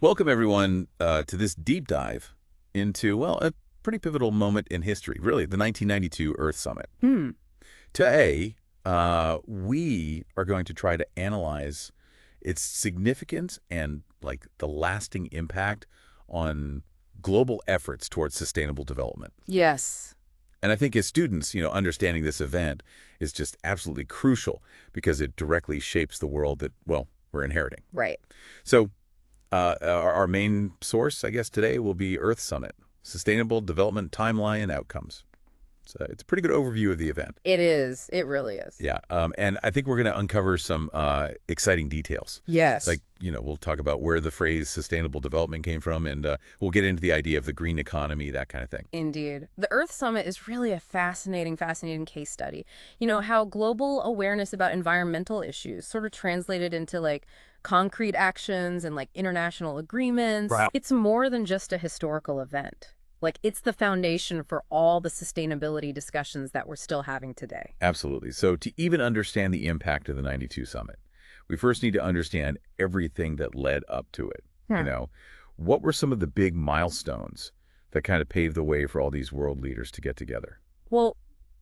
Welcome, everyone, to this deep dive into, well, a pretty pivotal moment in history, really, the 1992 Earth Summit. Hmm. Today, we are going to try to analyze its significance and, like, the lasting impact on global efforts towards sustainable development. Yes. And I think as students, understanding this event is just absolutely crucial because it directly shapes the world that, well, we're inheriting. Right. So our main source, I guess, today will be Earth Summit, Sustainable Development Timeline and Outcomes. So it's a pretty good overview of the event. It is. It really is. Yeah, and I think we're going to uncover some exciting details. Yes. Like, we'll talk about where the phrase sustainable development came from, and we'll get into the idea of the green economy, that kind of thing. Indeed. The Earth Summit is really a fascinating case study. How global awareness about environmental issues sort of translated into concrete actions and international agreements. Right. It's more than just a historical event. It's the foundation for all the sustainability discussions that we're still having today. Absolutely. So to even understand the impact of the 92 summit, we first need to understand everything that led up to it. What were some of the big milestones that kind of paved the way for all these world leaders to get together? Well,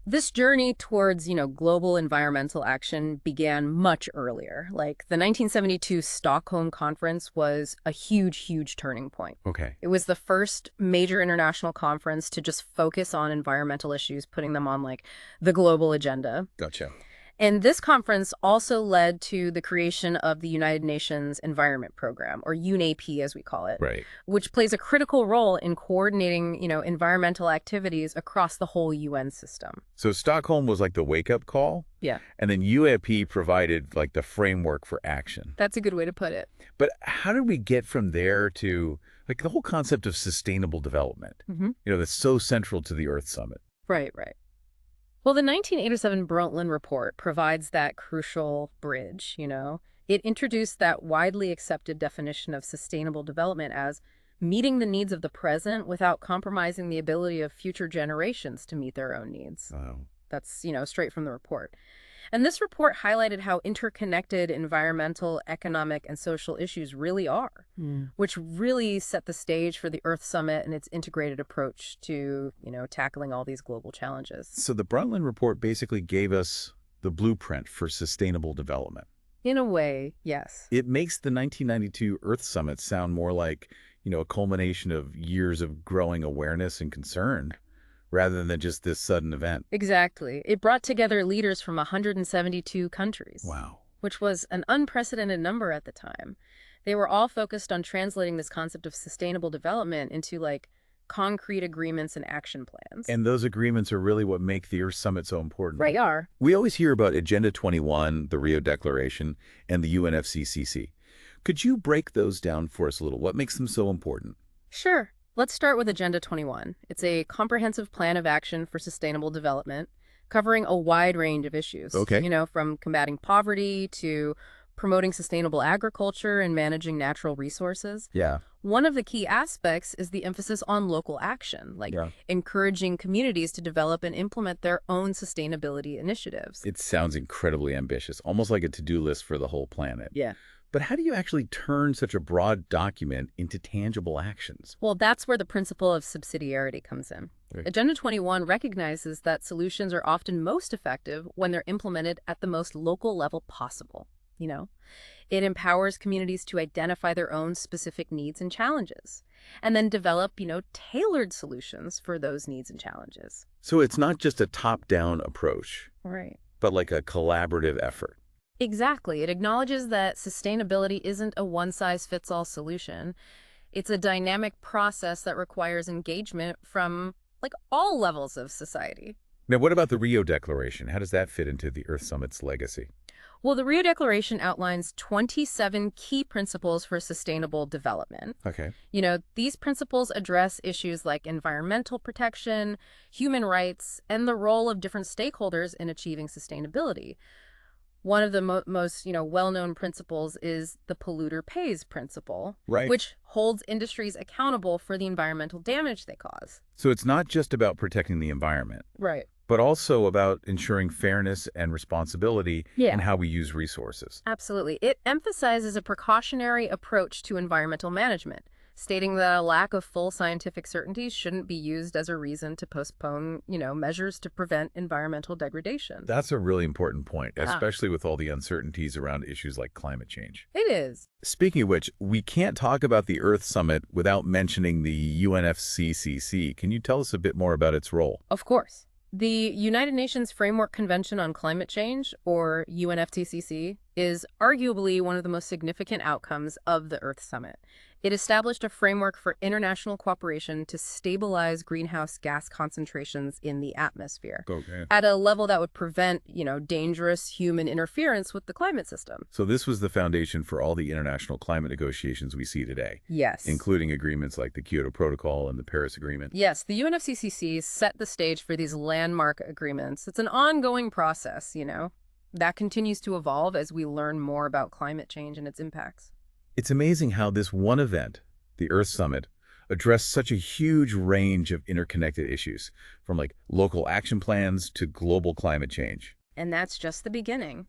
this journey towards, global environmental action began much earlier. The 1972 Stockholm Conference was a huge turning point. Okay. It was the first major international conference to just focus on environmental issues, putting them on the global agenda. Gotcha. And this conference also led to the creation of the United Nations Environment Program, or UNEP as we call it, Right. which plays a critical role in coordinating, environmental activities across the whole UN system. So Stockholm was like the wake-up call, Yeah, and then UAP provided like the framework for action. that's a good way to put it. But how did we get from there to like the whole concept of sustainable development, that's so central to the Earth Summit? Right. Well, the 1987 Brundtland Report provides that crucial bridge. It introduced that widely accepted definition of sustainable development as meeting the needs of the present without compromising the ability of future generations to meet their own needs. Oh. That's, straight from the report. And this report highlighted how interconnected environmental, economic, and social issues really are, which really set the stage for the Earth Summit and its integrated approach to, tackling all these global challenges. So the Brundtland Report basically gave us the blueprint for sustainable development. In a way, yes. It makes the 1992 Earth Summit sound more like, a culmination of years of growing awareness and concern, rather than just this sudden event. Exactly. It brought together leaders from 172 countries. Wow. Which was an unprecedented number at the time. They were all focused on translating this concept of sustainable development into concrete agreements and action plans. And those agreements are really what make the Earth Summit so important. Right, are. We always hear about Agenda 21, the Rio Declaration, and the UNFCCC. Could you break those down for us a little? What makes them so important? Sure. Let's start with Agenda 21. It's a comprehensive plan of action for sustainable development, covering a wide range of issues. Okay. From combating poverty to promoting sustainable agriculture and managing natural resources. Yeah. One of the key aspects is the emphasis on local action, encouraging communities to develop and implement their own sustainability initiatives. It sounds incredibly ambitious, almost like a to-do list for the whole planet. Yeah. But how do you actually turn such a broad document into tangible actions? Well, that's where the principle of subsidiarity comes in. Right. Agenda 21 recognizes that solutions are often most effective when they're implemented at the most local level possible. It empowers communities to identify their own specific needs and challenges, and then develop, tailored solutions for those needs and challenges. So it's not just a top-down approach, Right. but like a collaborative effort. Exactly. It acknowledges that sustainability isn't a one-size-fits-all solution. It's a dynamic process that requires engagement from, all levels of society. Now, what about the Rio Declaration? How does that fit into the Earth Summit's legacy? Well, the Rio Declaration outlines 27 key principles for sustainable development. Okay. These principles address issues like environmental protection, human rights, and the role of different stakeholders in achieving sustainability. One of the most, well-known principles is the polluter pays principle, Right. which holds industries accountable for the environmental damage they cause. So it's not just about protecting the environment. Right. but also about ensuring fairness and responsibility Yeah. in how we use resources. Absolutely. It emphasizes a precautionary approach to environmental management, stating that a lack of full scientific certainty shouldn't be used as a reason to postpone, measures to prevent environmental degradation. That's a really important point, Ah, especially with all the uncertainties around issues like climate change. it is. Speaking of which, we can't talk about the Earth Summit without mentioning the UNFCCC. Can you tell us a bit more about its role? Of course. The United Nations Framework Convention on Climate Change, or UNFCCC, is arguably one of the most significant outcomes of the Earth Summit. It established a framework for international cooperation to stabilize greenhouse gas concentrations in the atmosphere Okay. at a level that would prevent, dangerous human interference with the climate system. So this was the foundation for all the international climate negotiations we see today, Yes. including agreements like the Kyoto Protocol and the Paris Agreement. Yes, the UNFCCC set the stage for these landmark agreements. It's an ongoing process, that continues to evolve as we learn more about climate change and its impacts. It's amazing how this one event, the Earth Summit, addressed such a huge range of interconnected issues, from like local action plans to global climate change. And that's just the beginning.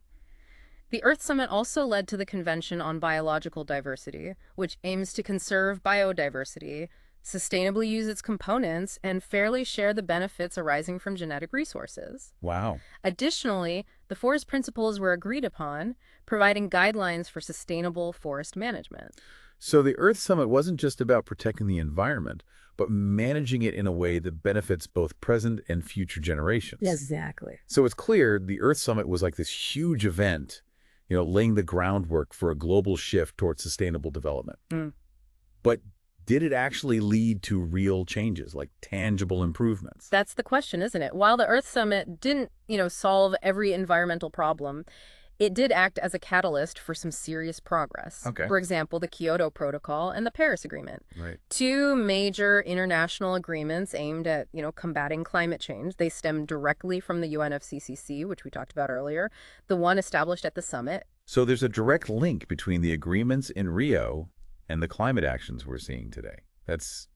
The Earth Summit also led to the Convention on Biological Diversity, which aims to conserve biodiversity, sustainably use its components, and fairly share the benefits arising from genetic resources. Wow. Additionally, the forest principles were agreed upon, providing guidelines for sustainable forest management. So the Earth Summit wasn't just about protecting the environment, but managing it in a way that benefits both present and future generations. Exactly. So it's clear the Earth Summit was like this huge event, laying the groundwork for a global shift towards sustainable development. Mm. But did it actually lead to real changes, like tangible improvements? That's the question, isn't it? While the Earth Summit didn't, solve every environmental problem, it did act as a catalyst for some serious progress. Okay. For example, the Kyoto Protocol and the Paris Agreement. Right. Two major international agreements aimed at, combating climate change. They stem directly from the UNFCCC, which we talked about earlier, the one established at the summit. So there's a direct link between the agreements in Rio and the climate actions we're seeing today. That's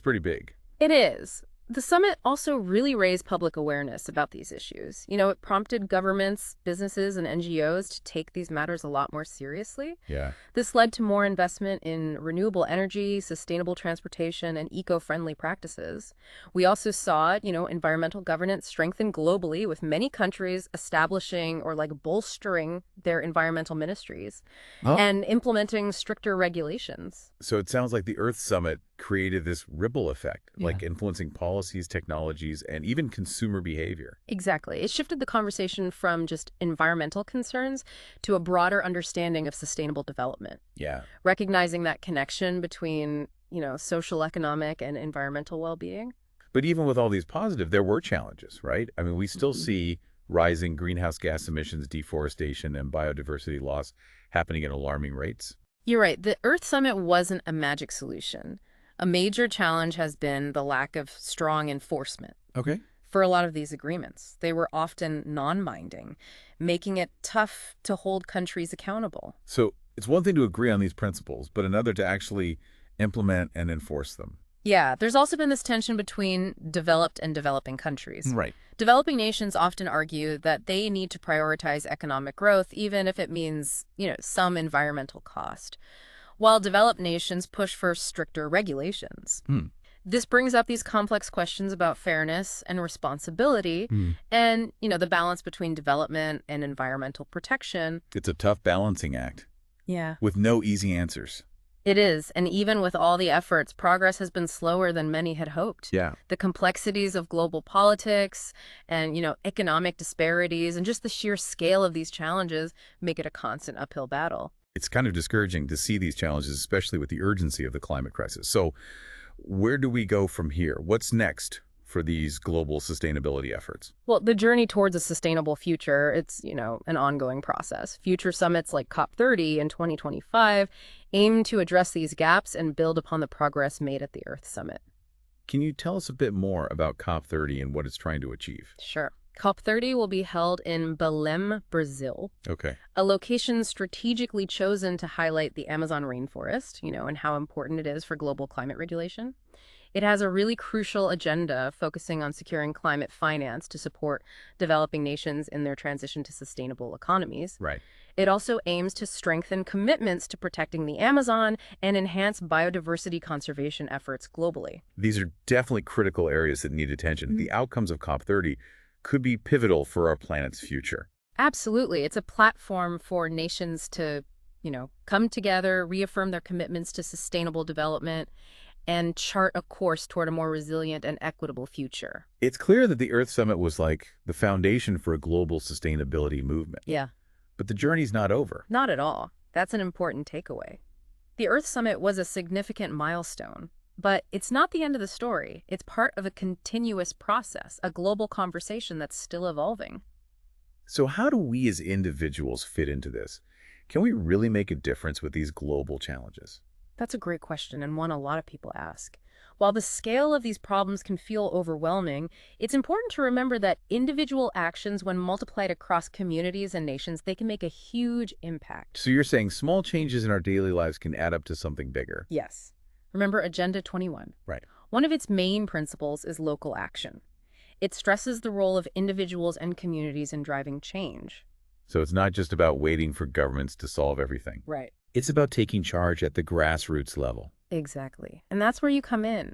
pretty big. It is. The summit also really raised public awareness about these issues. It prompted governments, businesses, and NGOs to take these matters a lot more seriously. Yeah. This led to more investment in renewable energy, sustainable transportation, and eco-friendly practices. We also saw, environmental governance strengthen globally, with many countries establishing or bolstering their environmental ministries and implementing stricter regulations. So it sounds like the Earth Summit created this ripple effect, Yeah. like influencing policies, technologies, and even consumer behavior. Exactly. It shifted the conversation from just environmental concerns to a broader understanding of sustainable development, Yeah. recognizing that connection between, social, economic, and environmental well-being. But even with all these positive, there were challenges, right? I mean, we still see rising greenhouse gas emissions, deforestation, and biodiversity loss happening at alarming rates. You're right. The Earth Summit wasn't a magic solution. A major challenge has been the lack of strong enforcement Okay. for a lot of these agreements. They were often non-binding, making it tough to hold countries accountable. So it's one thing to agree on these principles, but another to actually implement and enforce them. Yeah, there's also been this tension between developed and developing countries. Right. Developing nations often argue that they need to prioritize economic growth, even if it means, some environmental cost, while developed nations push for stricter regulations. This brings up these complex questions about fairness and responsibility and, the balance between development and environmental protection. It's a tough balancing act Yeah. with no easy answers. It is, and even with all the efforts, progress has been slower than many had hoped. Yeah. The complexities of global politics and, economic disparities and just the sheer scale of these challenges make it a constant uphill battle. It's kind of discouraging to see these challenges, especially with the urgency of the climate crisis. So where do we go from here? What's next for these global sustainability efforts? Well, the journey towards a sustainable future, it's, an ongoing process. Future summits like COP30 in 2025 aim to address these gaps and build upon the progress made at the Earth Summit. Can you tell us a bit more about COP30 and what it's trying to achieve? Sure. COP30 will be held in Belém, Brazil, Okay. a location strategically chosen to highlight the Amazon rainforest, and how important it is for global climate regulation. It has a really crucial agenda focusing on securing climate finance to support developing nations in their transition to sustainable economies. Right. It also aims to strengthen commitments to protecting the Amazon and enhance biodiversity conservation efforts globally. These are definitely critical areas that need attention. The outcomes of COP30 could be pivotal for our planet's future. Absolutely. It's a platform for nations to, come together, reaffirm their commitments to sustainable development, and chart a course toward a more resilient and equitable future. It's clear that the Earth Summit was like the foundation for a global sustainability movement. Yeah. But the journey's not over. Not at all. That's an important takeaway. The Earth Summit was a significant milestone, but it's not the end of the story. It's part of a continuous process, a global conversation that's still evolving. So how do we as individuals fit into this? Can we really make a difference with these global challenges? That's a great question, and one a lot of people ask. While the scale of these problems can feel overwhelming, it's important to remember that individual actions, when multiplied across communities and nations, they can make a huge impact. So you're saying small changes in our daily lives can add up to something bigger? Yes. Remember Agenda 21? Right. One of its main principles is local action. It stresses the role of individuals and communities in driving change. So it's not just about waiting for governments to solve everything. Right. It's about taking charge at the grassroots level. Exactly. And that's where you come in.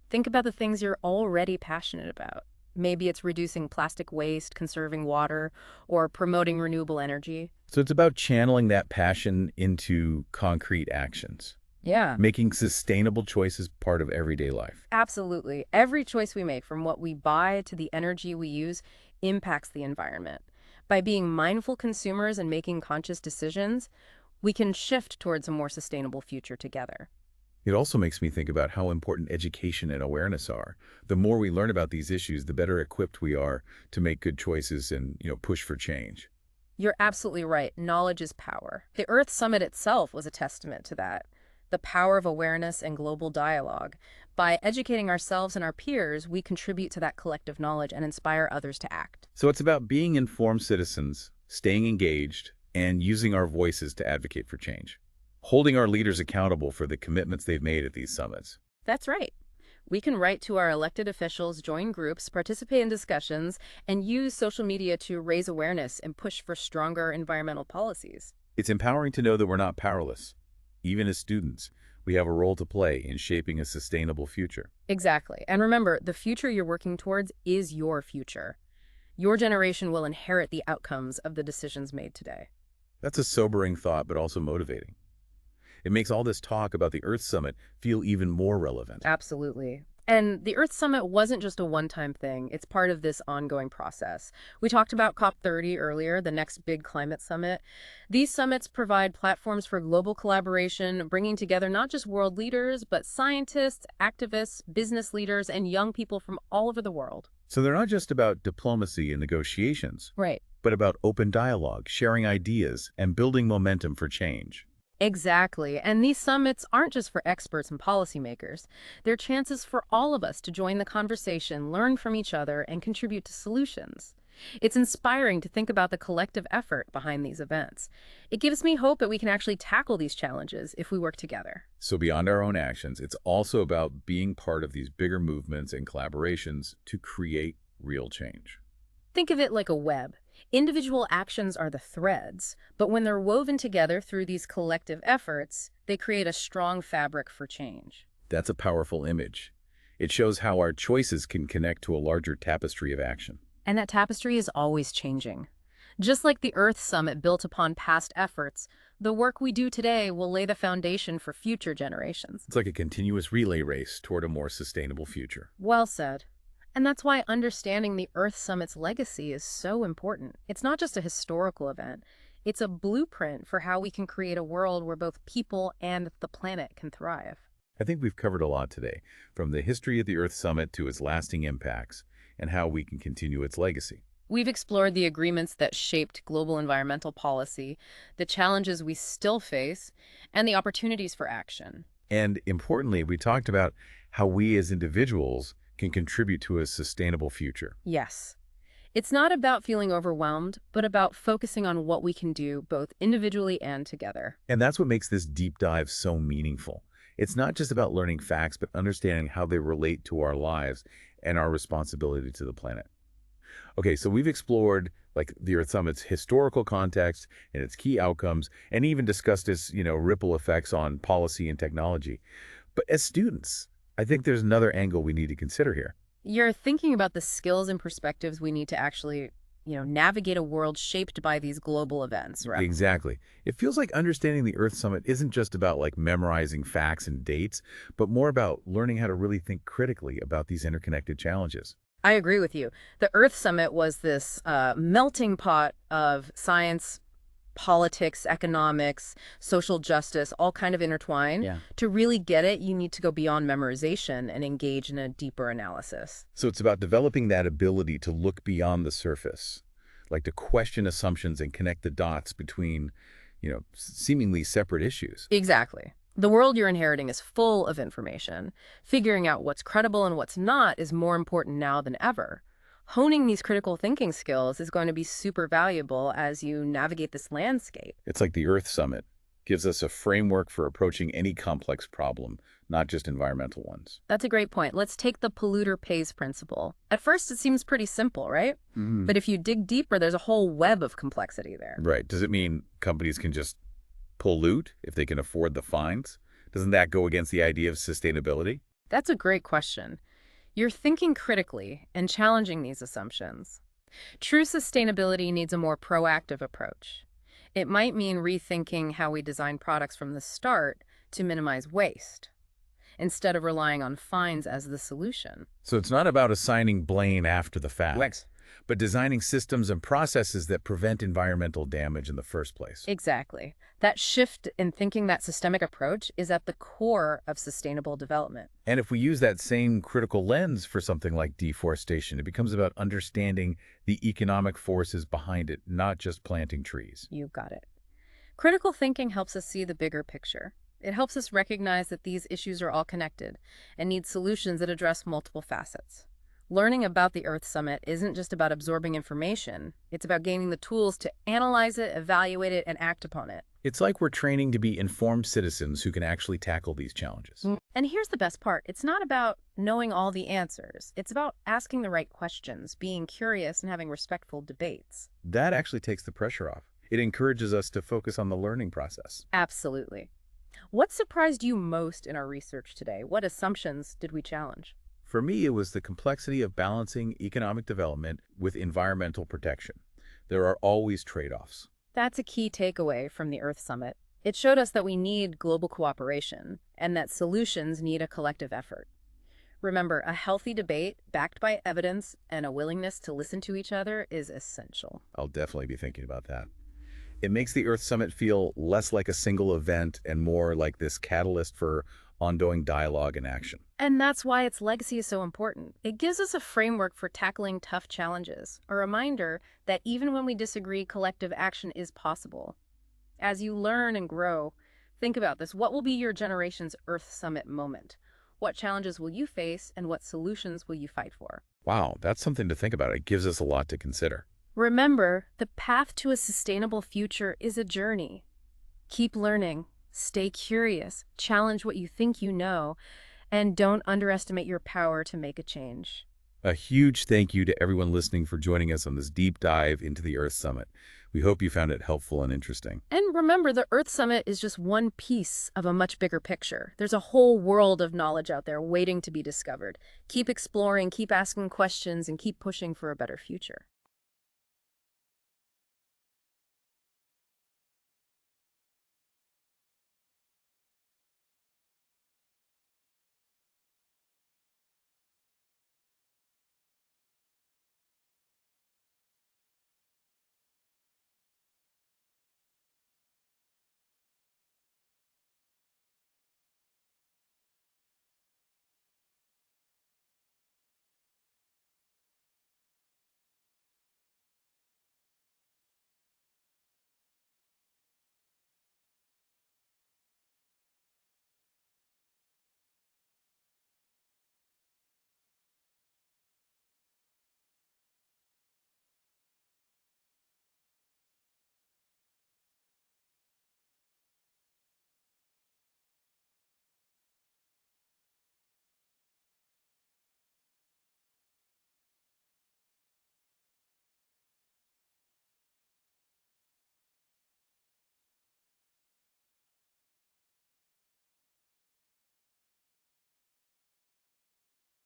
Think about the things you're already passionate about. Maybe it's reducing plastic waste, conserving water, or promoting renewable energy. So it's about channeling that passion into concrete actions, Yeah. making sustainable choices part of everyday life. Absolutely. Every choice we make, from what we buy to the energy we use, impacts the environment. By being mindful consumers and making conscious decisions, we can shift towards a more sustainable future together. It also makes me think about how important education and awareness are. The more we learn about these issues, the better equipped we are to make good choices and, push for change. You're absolutely right. Knowledge is power. The Earth Summit itself was a testament to that. The power of awareness and global dialogue. By educating ourselves and our peers, we contribute to that collective knowledge and inspire others to act. So it's about being informed citizens, staying engaged, and using our voices to advocate for change. Holding our leaders accountable for the commitments they've made at these summits. That's right. We can write to our elected officials, join groups, participate in discussions, and use social media to raise awareness and push for stronger environmental policies. It's empowering to know that we're not powerless. Even as students, we have a role to play in shaping a sustainable future. Exactly. And remember, the future you're working towards is your future. Your generation will inherit the outcomes of the decisions made today. That's a sobering thought, but also motivating. It makes all this talk about the Earth Summit feel even more relevant. Absolutely. And the Earth Summit wasn't just a one-time thing. It's part of this ongoing process. We talked about COP30 earlier, the next big climate summit. These summits provide platforms for global collaboration, bringing together not just world leaders, but scientists, activists, business leaders, and young people from all over the world. So they're not just about diplomacy and negotiations, Right. but about open dialogue, sharing ideas, and building momentum for change. Exactly. And these summits aren't just for experts and policymakers. They're chances for all of us to join the conversation, learn from each other, and contribute to solutions. It's inspiring to think about the collective effort behind these events. It gives me hope that we can actually tackle these challenges if we work together. So beyond our own actions, it's also about being part of these bigger movements and collaborations to create real change. Think of it like a web. Individual actions are the threads, but when they're woven together through these collective efforts, they create a strong fabric for change. That's a powerful image. It shows how our choices can connect to a larger tapestry of action. And that tapestry is always changing. Just like the Earth Summit built upon past efforts, the work we do today will lay the foundation for future generations. It's like a continuous relay race toward a more sustainable future. Well said. And that's why understanding the Earth Summit's legacy is so important. It's not just a historical event. It's a blueprint for how we can create a world where both people and the planet can thrive. I think we've covered a lot today, from the history of the Earth Summit to its lasting impacts and how we can continue its legacy. We've explored the agreements that shaped global environmental policy, the challenges we still face, and the opportunities for action. And importantly, we talked about how we as individuals can contribute to a sustainable future. Yes. It's not about feeling overwhelmed, but about focusing on what we can do both individually and together. And that's what makes this deep dive so meaningful. It's not just about learning facts, but understanding how they relate to our lives and our responsibility to the planet. Okay, so we've explored like the Earth Summit's historical context and its key outcomes, and even discussed its, ripple effects on policy and technology. But as students, I think there's another angle we need to consider here. You're thinking about the skills and perspectives we need to actually, navigate a world shaped by these global events, right? Exactly. It feels like understanding the Earth Summit isn't just about like memorizing facts and dates, but more about learning how to really think critically about these interconnected challenges. I agree with you. The Earth Summit was this melting pot of science, politics, economics, social justice, all kind of intertwined. Yeah. To really get it, you need to go beyond memorization and engage in a deeper analysis. So it's about developing that ability to look beyond the surface, like to question assumptions and connect the dots between, seemingly separate issues. Exactly. The world you're inheriting is full of information. Figuring out what's credible and what's not is more important now than ever. Honing these critical thinking skills is going to be super valuable as you navigate this landscape. It's like the Earth Summit gives us a framework for approaching any complex problem, not just environmental ones. That's a great point. Let's take the polluter pays principle. At first, it seems pretty simple, right? But if you dig deeper, there's a whole web of complexity there. Right. Does it mean companies can just pollute if they can afford the fines? Doesn't that go against the idea of sustainability? That's a great question. You're thinking critically and challenging these assumptions. True sustainability needs a more proactive approach. It might mean rethinking how we design products from the start to minimize waste, instead of relying on fines as the solution. So it's not about assigning blame after the fact, Correct. but designing systems and processes that prevent environmental damage in the first place. Exactly. That shift in thinking, that systemic approach, is at the core of sustainable development. And if we use that same critical lens for something like deforestation, it becomes about understanding the economic forces behind it, not just planting trees. You've got it. Critical thinking helps us see the bigger picture. It helps us recognize that these issues are all connected and need solutions that address multiple facets. Learning about the Earth Summit isn't just about absorbing information. It's about gaining the tools to analyze it, evaluate it, and act upon it. It's like we're training to be informed citizens who can actually tackle these challenges. And here's the best part. It's not about knowing all the answers. It's about asking the right questions, being curious, and having respectful debates. That actually takes the pressure off. It encourages us to focus on the learning process. Absolutely. What surprised you most in our research today? What assumptions did we challenge? For me, it was the complexity of balancing economic development with environmental protection. There are always trade-offs. That's a key takeaway from the Earth Summit. It showed us that we need global cooperation and that solutions need a collective effort. Remember, a healthy debate backed by evidence and a willingness to listen to each other is essential. I'll definitely be thinking about that. It makes the Earth Summit feel less like a single event and more like this catalyst for ongoing dialogue and action. And that's why its legacy is so important. It gives us a framework for tackling tough challenges, a reminder that even when we disagree, collective action is possible. As you learn and grow, think about this. What will be your generation's Earth Summit moment? What challenges will you face, and what solutions will you fight for? Wow, that's something to think about. It gives us a lot to consider. Remember, the path to a sustainable future is a journey. Keep learning, stay curious, challenge what you think you know, and don't underestimate your power to make a change. A huge thank you to everyone listening for joining us on this deep dive into the Earth Summit. We hope you found it helpful and interesting. And remember, the Earth Summit is just one piece of a much bigger picture. There's a whole world of knowledge out there waiting to be discovered. Keep exploring, keep asking questions, and keep pushing for a better future.